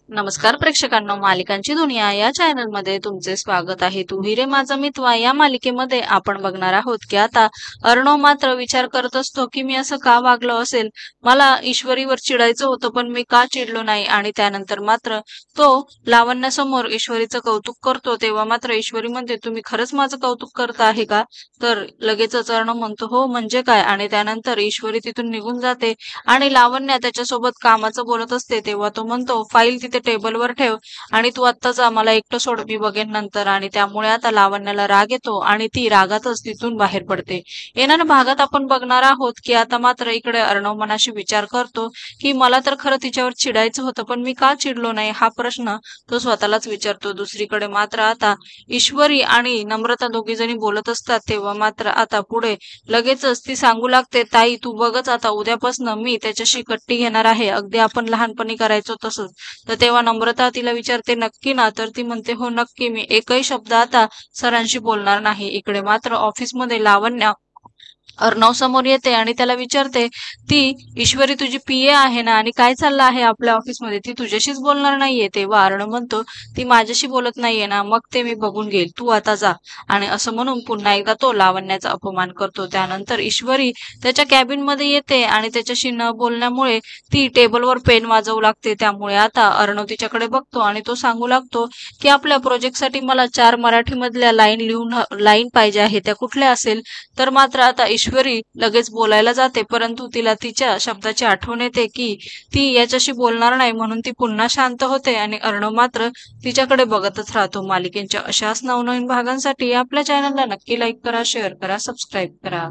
नमस्कार प्रेक्षकांनो, मालिकांची दुनिया या चॅनल मध्ये तुमचे स्वागत आहे. तू रे माझा मितवा या मालिकेमध्ये आपण बघणार आहोत की आता अर्णव मात्र विचार करत असतो की मी असं का वागलो असेल. मला ईश्वरीवर चिडायचं होतं पण मी का चिडलो नाही. आणि त्यानंतर मात्र तो लावण्यासमोर ईश्वरीचं कौतुक करतो. तेव्हा मात्र ईश्वरी म्हणते, तुम्ही खरंच माझं कौतुक करत आहे का? तर लगेचच अर्णव म्हणतो, हो म्हणजे काय. आणि त्यानंतर ईश्वरी तिथून निघून जाते आणि लावण्या त्याच्यासोबत कामाचं बोलत असते. तेव्हा तो म्हणतो, फाईल तिथे टेबलवर ठेव आणि तू आत्ता जा, मला एकटं सोड, मी बघेन नंतर. आणि त्यामुळे आता लावण्याला राग येतो आणि ती रागातच तिथून बाहेर पडते. येणाऱ्या भागात आपण बघणार आहोत की आता मात्र इकडे अर्णव मनाशी विचार करतो की मला तर खरं तिच्यावर चिडायचं होतं पण मी का चिडलो नाही, हा प्रश्न तो स्वतःलाच विचारतो. दुसरीकडे मात्र आता ईश्वरी आणि नम्रता दोघी जणी बोलत असतात. तेव्हा मात्र आता पुढे लगेचच ती सांगू लागते, ताई तू बघच आता उद्यापासून मी त्याच्याशी कट्टी घेणार आहे, अगदी आपण लहानपणी करायचो तसंच. तर तेव्हा नम्रता तिला विचारते, नक्की ना? तर ती म्हणते, हो नक्की, मी एकही शब्द आता सरांशी बोलणार नाही. इकडे मात्र ऑफिसमध्ये लावण्य अर्णव समोर येते आणि त्याला विचारते, ती ईश्वरी तुझी पीए आहे ना, आणि काय चाललं आहे आपल्या ऑफिसमध्ये, ती तुझ्याशीच बोलणार नाहीये. तेव्हा अर्णव म्हणतो, ती माझ्याशी बोलत नाहीये ना, मग ते मी बघून घेईल, तू आता जा. आणि असं म्हणून पुन्हा एकदा तो लावण्याचा अपमान करतो. त्यानंतर ईश्वरी त्याच्या कॅबिन मध्ये येते आणि त्याच्याशी न बोलण्यामुळे ती टेबलवर पेन वाजवू लागते. त्यामुळे आता अर्णव तिच्याकडे बघतो आणि तो सांगू लागतो की आपल्या प्रोजेक्टसाठी मला 4 मराठी मधल्या लाईन पाहिजे आहे, त्या कुठल्या असेल. तर मात्र आता ईश्वरी लगेच बोलायला जाते परंतु तिला तिच्या शब्दाची आठवण येते की ती याच्याशी बोलणार नाही, म्हणून ती पुन्हा शांत होते आणि अर्णव मात्र तिच्याकडे बघतच राहतो. मालिकेच्या अशाच नवनवीन भागांसाठी आपल्या चॅनलला नक्की लाईक करा, शेअर करा, सबस्क्राईब करा.